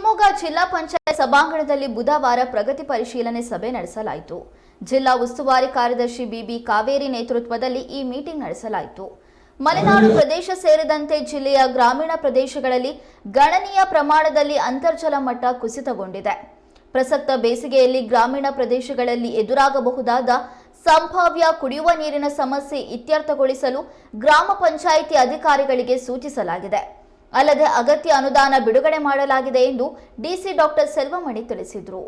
ಶಿವಮೊಗ್ಗ ಜಿಲ್ಲಾ ಪಂಚಾಯತ್ ಸಭಾಂಗಣದಲ್ಲಿ ಬುಧವಾರ ಪ್ರಗತಿ ಪರಿಶೀಲನೆ ಸಭೆ ನಡೆಸಲಾಯಿತು. ಜಿಲ್ಲಾ ಉಸ್ತುವಾರಿ ಕಾರ್ಯದರ್ಶಿ ಬಿಬಿ ಕಾವೇರಿ ನೇತೃತ್ವದಲ್ಲಿ ಈ ಮೀಟಿಂಗ್ ನಡೆಸಲಾಯಿತು. ಮಲೆನಾಡು ಪ್ರದೇಶ ಸೇರಿದಂತೆ ಜಿಲ್ಲೆಯ ಗ್ರಾಮೀಣ ಪ್ರದೇಶಗಳಲ್ಲಿ ಗಣನೀಯ ಪ್ರಮಾಣದಲ್ಲಿ ಅಂತರ್ಜಲ ಮಟ್ಟ ಕುಸಿತಗೊಂಡಿದೆ. ಪ್ರಸಕ್ತ ಬೇಸಿಗೆಯಲ್ಲಿ ಗ್ರಾಮೀಣ ಪ್ರದೇಶಗಳಲ್ಲಿ ಎದುರಾಗಬಹುದಾದ ಸಂಭಾವ್ಯ ಕುಡಿಯುವ ನೀರಿನ ಸಮಸ್ಯೆ ಇತ್ಯರ್ಥಗೊಳಿಸಲು ಗ್ರಾಮ ಪಂಚಾಯಿತಿ ಅಧಿಕಾರಿಗಳಿಗೆ ಸೂಚಿಸಲಾಗಿದೆ. ಅಲ್ಲದೆ ಅಗತ್ಯ ಅನುದಾನ ಬಿಡುಗಡೆ ಮಾಡಲಾಗಿದೆ ಎಂದು ಡಿಸಿ ಡಾಕ್ಟರ್ ಸೆಲ್ವಮಣಿ ತಿಳಿಸಿದರು.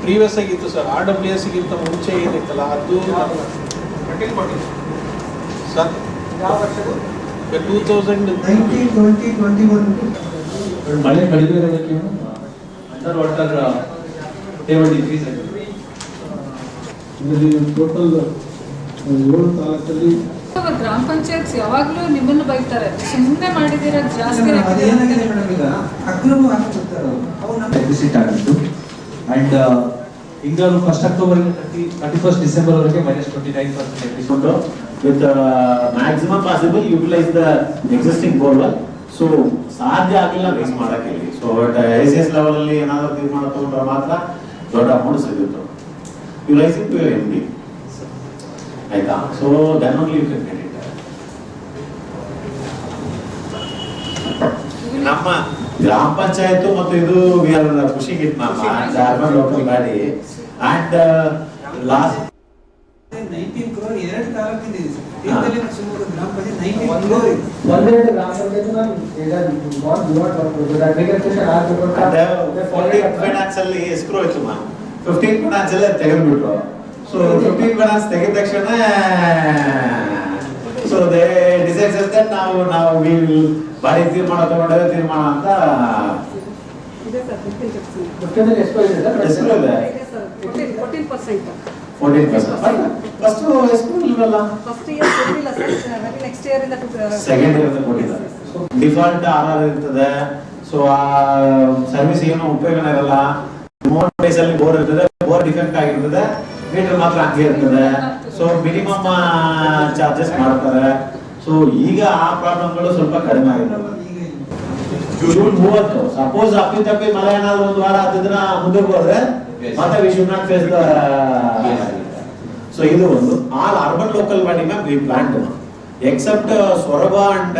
ಪ್ರೀವಿಯಸ್ ಆಗಿತ್ತು ಸರ್, RWS ಗಿಂತ ಮುಂಚೆ ಏನಿತ್ತಲ್ಲ ಅದು ಸರ್ 2019-2021 ಮಳೆ ಕಡಿಮೆ ಇರೋದಕ್ಕೆ ಅಂಡರ್ ವಾಟರ್ ಟೇಬಲ್ ಇನ್ಕ್ರೀಸ್ ಆಗಿದೆ. ಇದರಲ್ಲಿ ಟೋಟಲ್ 7 ತಾಲೂಕಲ್ಲಿ ಗ್ರಾಮ ಪಂಚಾಯತ್ ಯಾವಾಗಲೂ ನಿಮ್ಮನ್ನು ಬೈತಾರೆ, ಸುಮ್ಮನೆ ಮಾಡಿದ್ದೀರಾ ಜಾಸ್ತಿ ಅಂಡ್ ಹಿಂಗಾರು 1 ಅಕ್ಟೋಬರ್ 31 ಡಿಸೆಂಬರ್ ವರೆಗೆ -29% with maximum possible utilize the existing borewell. So ಸಾಧ್ಯ ಆಗಿಲ್ಲ ವೇಸ್ಟ್ ಮಾಡಕ್ಕೆ. ಸೊ ICS ಲೆವೆಲ್ ಅಲ್ಲಿ ಏನಾದರೂ ತೀರ್ಮಾನ ತಗೊಂಡ್ರೆ ಮಾತ್ರ ದೊಡ್ಡ ಅಮೌಂಟ್ ಸಿಗುತ್ತೆ. ಯುಟಿಲೈಸಿಂಗ್ ಟು MD ಆಯ್ತಾ. So then only you can get it. ನಮ್ಮ ಗ್ರಾಮ ಪಂಚಾಯತ್ ಮತ್ತು ಇದು ವಿ ಆರ್ ಖುಷಿ ಗಿಟ್ ನಮ್ಮ ಜಾರ್ಮನ್ ಲೋಕಲ್ ಗಾಡಿ ಅಂಡ್ ಲಾಸ್ಟ್ 19 crore 2 ತಾಲೂಕಿಂದ ಇದೆ ಸರ್. ಇದರಲ್ಲಿ ಶಿವಮೊಗ್ಗ ಗ್ರಾಮ ಪಂಚಾಯತ್ 19 crore ಇದೆ. ಒಂದೆರಡು ಗ್ರಾಮ ಪಂಚಾಯತ್ ನಾನು ಈಗ ವಾಟ್ ಮಾಡ್ಬೋದು ಅಗ್ರಿಕಲ್ಚರ್ ಆಗಬೇಕು ಅಂತ 14 ಫೈನಾನ್ಸ್ ಅಲ್ಲಿ ಎಸ್ಕ್ರೋ ಇತ್ತು ಮ್ಯಾಮ್. 15 ಫೈನಾನ್ಸ್ ಅಲ್ಲಿ ತೆಗೆದುಬಿಟ್ರು. ಸೊ 15 ಫೈನಾನ್ಸ್ ತೆಗೆದ ತಕ್ಷಣ ಸೊ ದೇ ಡಿಸೈಡ್ಸ್ ದಟ್ ನಾವು ವಿ ವಿಲ್ ಬಾರಿ ತೀರ್ಮಾನ ತಗೊಂಡೇ ತೀರ್ಮಾನ ಅಂತ ಇದೆ ಸರ್. 15% ಎಷ್ಟು ಇದೆ ಸರ್? ಎಸ್ಕ್ರೋ ಇದೆ 14%. 14%. ಫಸ್ಟ್ ಎಸ್ಕ್ರೋ ಇಲ್ವಲ್ಲ, ಫಸ್ಟ್ ಇಯರ್ ಕೊಟ್ಟಿಲ್ಲ ಸರ್, ನೆಕ್ಸ್ಟ್ ಇಯರ್ ಇಂದ ಸೆಕೆಂಡ್ ಇಯರ್ ಕೊಟ್ಟಿದ್ದಾರೆ. ಡಿಫಾಲ್ಟ್ RR ಇರ್ತದೆ. ಸೊ ಆ ಸರ್ವಿಸ್ ಏನು ಉಪಯೋಗನೇ ಇರಲ್ಲ. ರಿಮೋಟ್ ಬೇಸ್ ಅಲ್ಲಿ ಬೋರ್ ಇರ್ತದೆ, ಬೋರ್ ಡಿಫೆಕ್ಟ್ ಆಗಿರ್ತದೆ, ಮೀಟರ್ ಮಾತ್ರ ಹಂಗೆ ಇರ್ತದೆ. ಸೊ ಮಿನಿಮಮ್ ಚಾರ್ಜಸ್ ಮಾಡ್ತಾರೆ. ಸೊ ಈಗ ಆ ಪ್ರಾಬ್ಲಮ್ಗಳು ಸ್ವಲ್ಪ ಕಡಿಮೆ ಆಗಿದೆ. ಜೂನ್ 30 ಸಪೋಸ್ ಅಪ್ಪಿತಪ್ಪಿ ಮಳೆ ಏನಾದ್ರು ಒಂದು ವಾರ 10 ದಿನ ಮುಂದಕ್ಕೆ ಹೋದ್ರೆ ಮತ್ತೆ we should not face the. So ಇದು ಒಂದು all urban local body ma'am we planned except Soraba and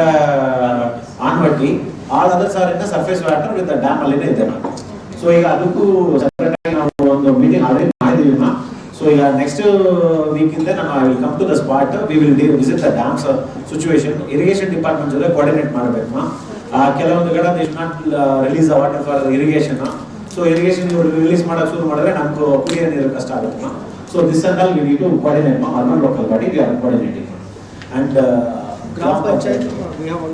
Anavatti all others are in the surface water with dam ಅಲ್ಲಿನೇ ಇದೆ ಮ್ಯಾಮ್. ಸೊ ಈಗ ಅದಕ್ಕೂ ಸೆಪರೇಟ್ ಆಗಿ ನಾವು ಒಂದು ಮೀಟಿಂಗ್ ಅರೇಂಜ್ ಮಾಡಿದೀವಿ ಮ್ಯಾಮ್. ಸೊ ಈಗ ನೆಕ್ಸ್ಟ್ ವೀಕ್ ಇಂದ ನಾನು I will come to the spot. We will visit the dams situation. Irrigation department ಜೊತೆ ಕೋಆರ್ಡಿನೇಟ್ ಮಾಡಬೇಕು ಮ್ಯಾಮ್. ಕೆಲವೊಂದು ಕಡೆ they should not release the water for irrigation. So irrigation ಇವರು release ಮಾಡಕ್ಕೆ ಶುರು ಮಾಡಿದ್ರೆ ನಮ್ಗೆ ಕುಡಿಯೋ ನೀರು ಕಷ್ಟ ಆಗುತ್ತೆ ma'am. So this and all we need to coordinate, urban local body we are coordinating, and Gram Panchayat we have